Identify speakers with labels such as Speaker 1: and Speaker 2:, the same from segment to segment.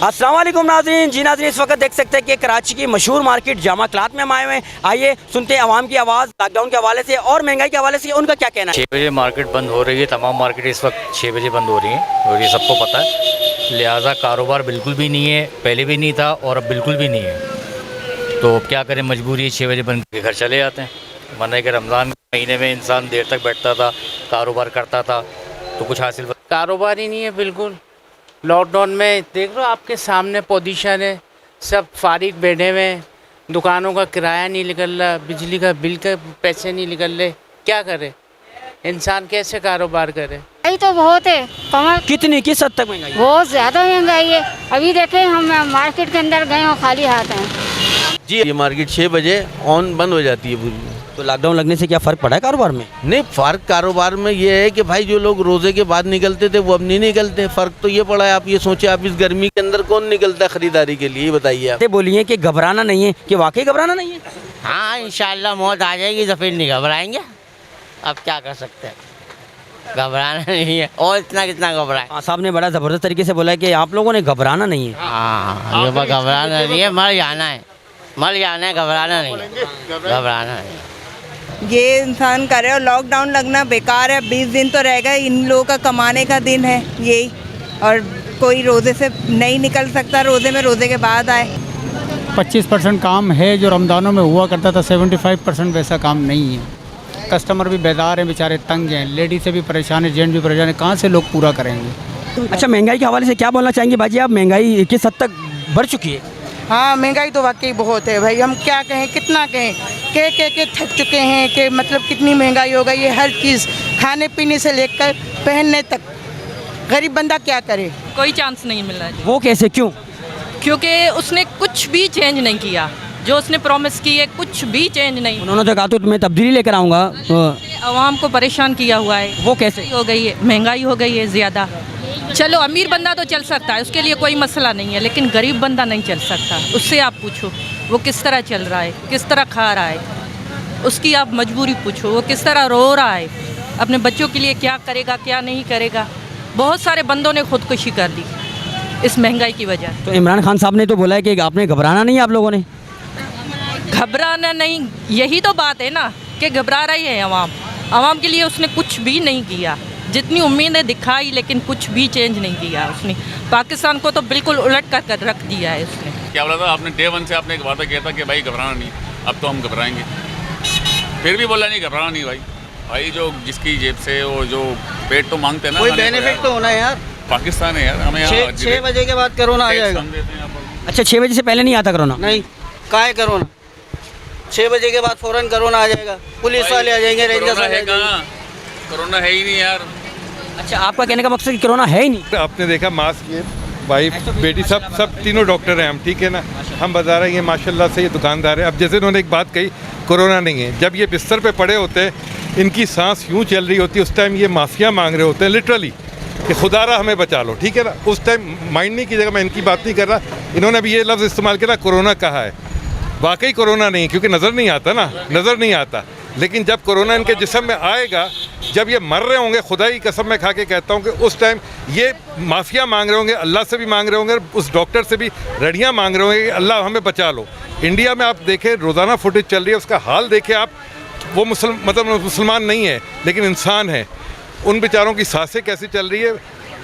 Speaker 1: अस्सलाम वालेकुम नाज़रीन। जी नाज़रीन, इस वक्त देख सकते हैं कि कराची की मशहूर मार्केट जामा क्लॉथ में हम आए हुए हैं। आइए सुनते हैं आवाम की आवाज़ लॉकडाउन के हवाले से और महंगाई के हवाले से उनका क्या कहना है।
Speaker 2: 6 बजे मार्केट बंद हो रही है, तमाम मार्केट इस वक्त 6 बजे बंद हो रही हैं और ये सबको पता है। लिहाजा कारोबार बिल्कुल भी नहीं है, पहले भी नहीं था और अब बिल्कुल भी नहीं है। तो क्या करें, मजबूरी है, 6 बजे बंद के घर चले जाते हैं। वरना कि रमज़ान के महीने में इंसान देर तक बैठता था, कारोबार करता था तो कुछ हासिल।
Speaker 3: कारोबार ही नहीं है बिल्कुल। लॉकडाउन में देख लो, आपके सामने पोजीशन है, सब फारिग बैठे हुए हैं, दुकानों का किराया नहीं निकल रहा, बिजली का बिल के पैसे नहीं निकल रहे, क्या करे इंसान, कैसे कारोबार करे।
Speaker 4: महंगाई तो बहुत है कमर,
Speaker 1: कितनी किस हद तक महंगाई?
Speaker 4: बहुत ज़्यादा महंगाई है। अभी देखें हम मार्केट के अंदर गए और खाली हाथ हैं।
Speaker 5: जी, ये मार्केट 6 बजे ऑन बंद हो जाती है पूरी।
Speaker 1: तो लॉकडाउन लगने से क्या फ़र्क पड़ा है कारोबार में?
Speaker 5: नहीं, फ़र्क कारोबार में ये है कि भाई जो लोग रोज़े के बाद निकलते थे वो अब नहीं निकलते। फ़र्क तो ये पड़ा है, आप ये सोचिए, आप इस गर्मी के अंदर कौन निकलता है खरीदारी के लिए, बताइए आप।
Speaker 1: बोलिए कि घबराना नहीं है, कि वाकई घबराना नहीं है।
Speaker 3: हाँ, इंशाल्लाह मौत आ जाएगी तो फिर नहीं घबराएंगे। अब क्या कर सकते हैं, घबराना नहीं है। और इतना कितना घबराए।
Speaker 1: हाँ, साहब ने बड़ा ज़बरदस्त तरीके से बोला है कि आप लोगों ने घबराना नहीं है।
Speaker 3: हाँ, ये घबराना नहीं है, मर जाना है, मर जाना है, घबराना नहीं है, घबराना नहीं है।
Speaker 6: ये इंसान करे। और लॉकडाउन लगना बेकार है। 20 दिन तो रह गए, इन लोगों का कमाने का दिन है यही, और कोई रोज़े से नहीं निकल सकता, रोज़े में रोज़े के बाद आए।
Speaker 7: 25% काम है जो रमज़ानों में हुआ करता था, 75% वैसा काम नहीं है। कस्टमर भी बेदार हैं, बेचारे तंग हैं, लेडीज़ से भी परेशान है, जेंट्स भी परेशान है, कहाँ से लोग पूरा करेंगे।
Speaker 1: अच्छा, महंगाई के हवाले से क्या बोलना चाहेंगे भाजी आप? महंगाई किस हद तक बढ़ चुकी है?
Speaker 6: हाँ, महंगाई तो वाकई बहुत है भाई, हम क्या कहें, कितना कहें, के थक चुके हैं कि मतलब कितनी महंगाई हो गई है। हर चीज़, खाने पीने से लेकर पहनने तक, गरीब बंदा क्या करे।
Speaker 8: कोई चांस नहीं मिल रहा है।
Speaker 1: वो कैसे, क्यों?
Speaker 8: क्योंकि उसने कुछ भी चेंज नहीं किया, जो उसने प्रॉमिस की है कुछ भी चेंज नहीं।
Speaker 1: उन्होंने तो कहा तो मैं तब्दीली लेकर आऊँगा।
Speaker 8: आवाम को परेशान किया हुआ है।
Speaker 1: वो कैसे?
Speaker 8: हो गई है, महंगाई हो गई है ज़्यादा। चलो, अमीर बंदा तो चल सकता है, उसके लिए कोई मसला नहीं है, लेकिन गरीब बंदा नहीं चल सकता। उससे आप पूछो वो किस तरह चल रहा है, किस तरह खा रहा है, उसकी आप मजबूरी पूछो, वो किस तरह रो रहा है, अपने बच्चों के लिए क्या करेगा क्या नहीं करेगा। बहुत सारे बंदों ने खुदकुशी कर ली इस महंगाई की वजह।
Speaker 1: तो इमरान खान साहब ने तो बोला है कि आपने घबराना नहीं है, आप लोगों ने
Speaker 8: घबराना नहीं, यही तो बात है ना कि घबरा रही है आवाम के लिए। उसने कुछ भी नहीं किया, जितनी उम्मीदें दिखाई, लेकिन कुछ भी चेंज नहीं किया उसने। पाकिस्तान को तो बिल्कुल उलट कर रख दिया है उसने।
Speaker 9: क्या बोला था आपने? डे 1 से आपने एक वादा किया था कि भाई घबराना नहीं, अब तो हम घबराएंगे। फिर भी बोला नहीं, घबराना नहीं भाई जो जिसकी जेब से वो जो पेट तो मांगते हैं ना,
Speaker 5: कोई बेनिफिट तो होना है यार।
Speaker 9: पाकिस्तान है यार, हमें यहाँ
Speaker 5: 6 बजे के बाद कोरोना आ जाएगा।
Speaker 1: अच्छा, 6 बजे से पहले नहीं आता कोरोना?
Speaker 5: नहीं, कहाँ है कोरोना? 6 बजे के बाद फौरन कोरोना आ जाएगा, पुलिस वाले आ जाएंगे, रेंजर्स आ जाएंगे।
Speaker 9: कोरोना है ही नहीं यार।
Speaker 1: अच्छा, आपका कहने का मकसद कि कोरोना है ही नहीं?
Speaker 10: आपने देखा मास्क, ये वाइफ बेटी सब तीनों डॉक्टर हैं हम, ठीक है ना। हम बता रहे हैं माशाल्लाह से ये दुकानदार है। अब जैसे उन्होंने एक बात कही, कोरोना नहीं है, जब ये बिस्तर पे पड़े होते हैं, इनकी सांस यूँ चल रही होती है, उस टाइम ये माफिया मांग रहे होते हैं लिटरली कि खुदारा हमें बचा लो, ठीक है ना। उस टाइम माइंड नहीं की जगह, मैं इनकी बात नहीं कर रहा, इन्होंने अभी ये लफ्ज़ इस्तेमाल किया, कोरोना कहा है। वाकई कोरोना नहीं है, क्योंकि नज़र नहीं आता ना, नज़र नहीं आता। लेकिन जब कोरोना इनके जिस्म में आएगा, जब ये मर रहे होंगे, खुदा की कसम मैं खा के कहता हूँ कि उस टाइम ये माफिया मांग रहे होंगे, अल्लाह से भी मांग रहे होंगे, उस डॉक्टर से भी रड़ियाँ मांग रहे होंगे कि अल्लाह हमें बचा लो। इंडिया में आप देखें, रोज़ाना फुटेज चल रही है, उसका हाल देखें आप। वो मुसलमान नहीं है, लेकिन इंसान है। उन बेचारों की सांसें कैसी चल रही है।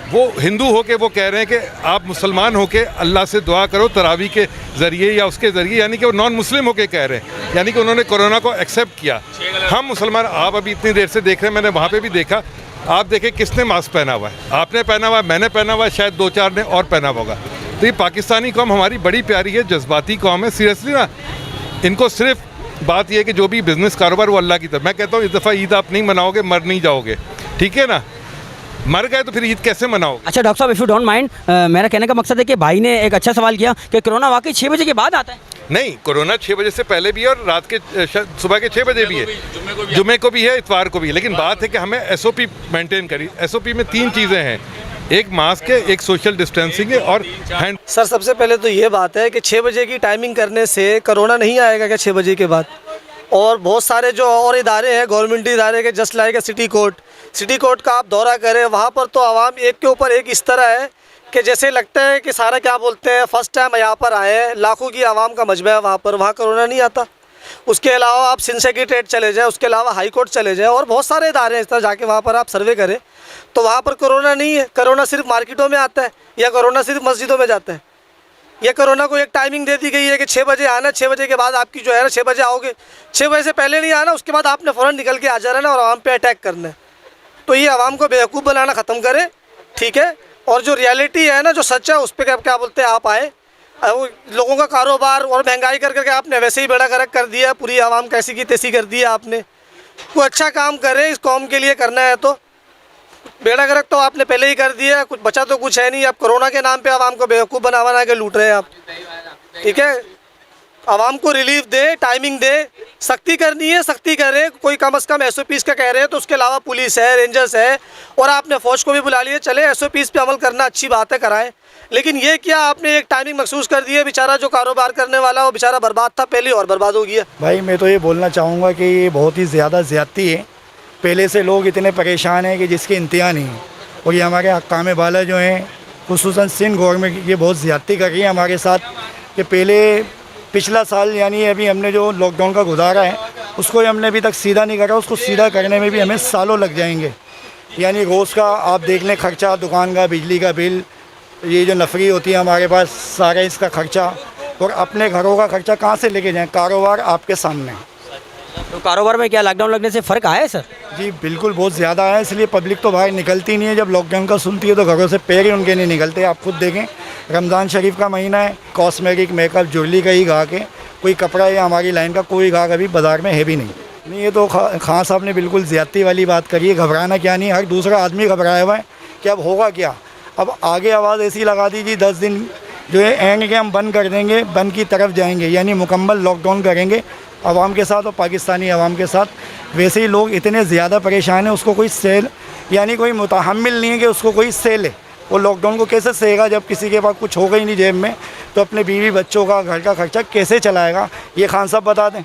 Speaker 10: वो हिंदू होके वो कह रहे हैं कि आप मुसलमान होके अल्लाह से दुआ करो तरावी के ज़रिए या उसके ज़रिए, यानी कि वो नॉन मुस्लिम होके कह रहे हैं, यानी कि उन्होंने कोरोना को एक्सेप्ट किया। हम मुसलमान, आप अभी इतनी देर से देख रहे हैं, मैंने वहाँ पे भी देखा, आप देखें किसने मास्क पहना हुआ है, आपने पहना हुआ है, मैंने पहना हुआ है, शायद 2-4 ने और पहना हुआ होगा। तो ये पाकिस्तानी कौम हमारी बड़ी प्यारी है, जज्बाती कौम है, सीरियसली ना। इनको सिर्फ बात यह है कि जो भी बिज़नेस कारोबार वो अल्लाह की तरफ। मैं कहता हूँ इस दफ़ा ईद आप नहीं मनाओगे, मर नहीं जाओगे, ठीक है ना। मर गए तो फिर ईद कैसे मनाओ?
Speaker 1: अच्छा डॉक्टर साहब, इफ़ यू डोंट माइंड, मेरा कहने का मकसद है कि भाई ने एक अच्छा सवाल किया कि कोरोना वाकई 6 बजे के बाद आता है।
Speaker 10: नहीं, कोरोना 6 बजे से पहले भी है और रात के सुबह के 6 बजे भी है, जुम्मे को भी है, इतवार को भी है। लेकिन बात है कि हमें SOP मेंटेन करी। SOP में 3 चीज़ें हैं, एक मास्क है, एक सोशल डिस्टेंसिंग है और हैंड।
Speaker 11: सर, सबसे पहले तो ये बात है कि 6 बजे की टाइमिंग करने से कोरोना नहीं आएगा क्या 6 बजे के बाद? और बहुत सारे जो और इदारे हैं, गवर्नमेंट इदारे के, जस्ट लाइक सिटी कोर्ट का आप दौरा करें, वहाँ पर तो आवाम एक के ऊपर एक इस तरह है कि जैसे लगता है कि सारा क्या बोलते हैं, फर्स्ट टाइम यहाँ पर आए हैं, लाखों की आवाम का मजमा है वहाँ पर, वहाँ कोरोना नहीं आता। उसके अलावा आप सिंध सेक्रेटेरिएट चले जाएँ, उसके अलावा हाई कोर्ट चले जाएँ और बहुत सारे इदारे हैं इस तरह, जाके वहाँ पर आप सर्वे करें तो वहाँ पर कोरोना नहीं है। कोरोना सिर्फ मार्केटों में आता है या कोरोना सिर्फ मस्जिदों में जाता है। या कोरोना को एक टाइमिंग दे दी गई है कि 6 बजे आना, 6 बजे के बाद आपकी जो है ना 6 बजे आओगे, 6 बजे से पहले नहीं आना, उसके बाद आपने फ़ौरन निकल के आ जाना है और आवाम पे अटैक करना है। तो ये आवाम को बेवकूफ़ बनाना ख़त्म करे, ठीक है। और जो रियलिटी है ना, जो सच है, उस पर क्या बोलते हैं आप आए। लोगों का कारोबार और महंगाई कर करके आपने वैसे ही बेड़ा गर्क कर दिया, पूरी आवाम कैसी की तैसी कर दी आपने। कोई अच्छा काम करे इस कौम के लिए करना है तो, बेड़ा गर्क तो आपने पहले ही कर दिया, कुछ बचा तो कुछ है नहीं। अब कोरोना के नाम पे आवाम को बेवकूफ़ बना के लूट रहे हैं आप, ठीक है। आवाम को रिलीफ दे, टाइमिंग दे, सख्ती करनी है सख्ती करे। कोई कम से कम SOPs का कह रहे हैं तो उसके अलावा पुलिस है, रेंजर्स है और आपने फ़ौज को भी बुला लिया, चले SOPs पे अमल करना अच्छी बात है, कराएं। लेकिन ये क्या आपने एक टाइमिंग महसूस कर दी है, बेचारा जो कारोबार करने वाला वो बेचारा बर्बाद था पहले और बर्बाद हो गया।
Speaker 12: भाई मैं तो ये बोलना चाहूँगा कि ये बहुत ही ज़्यादा ज़्यादती है। पहले से लोग इतने परेशान हैं कि जिसकी इंतहा नहीं है। और ये हमारे हक्काम वाला जो हैं, खुसूसन सिंध गवर्नमेंट, ये बहुत ज़्यादती कर रही है हमारे साथ। कि पहले पिछला साल यानी अभी हमने जो लॉकडाउन का गुजारा है उसको हमने अभी तक सीधा नहीं करा, उसको सीधा करने में भी हमें सालों लग जाएंगे। यानी रोज़ का आप देख लें खर्चा, दुकान का, बिजली का बिल, ये जो नफरी होती है हमारे पास, सारा इसका खर्चा, और अपने घरों का खर्चा कहाँ से लेके जाएं। कारोबार आपके सामने।
Speaker 1: तो कारोबार में क्या लॉकडाउन लगने से फ़र्क आया है सर?
Speaker 12: जी बिल्कुल, बहुत ज़्यादा है। इसलिए पब्लिक तो बाहर निकलती नहीं है। जब लॉकडाउन का सुनती है तो घरों से पैर ही उनके नहीं निकलते। आप खुद देखें, रमज़ान शरीफ का महीना है, कॉस्मेटिक, मेकअप, ज्वेलरी का ही गाहक है, कोई कपड़ा या हमारी लाइन का कोई गाहक अभी बाज़ार में है भी नहीं। ये तो खान साहब ने बिल्कुल ज़्यादती वाली बात करी है। घबराना क्या नहीं, हर दूसरा आदमी घबराया हुआ है कि अब होगा क्या। अब आगे आवाज़ ऐसी लगा दीजिए 10 दिन जो है एंड के हम बंद कर देंगे, बंद की तरफ जाएंगे, यानी मुकम्मल लॉकडाउन करेंगे आवाम के साथ और पाकिस्तानी आवाम के साथ। वैसे ही लोग इतने ज़्यादा परेशान हैं, उसको कोई सेल यानी कोई मुतहम्मिल नहीं है कि उसको कोई सेल है। वो लॉकडाउन को कैसे सहेगा जब किसी के पास कुछ होगा ही नहीं जेब में, तो अपने बीवी बच्चों का घर का खर्चा कैसे चलाएगा, ये खान साहब बता दें।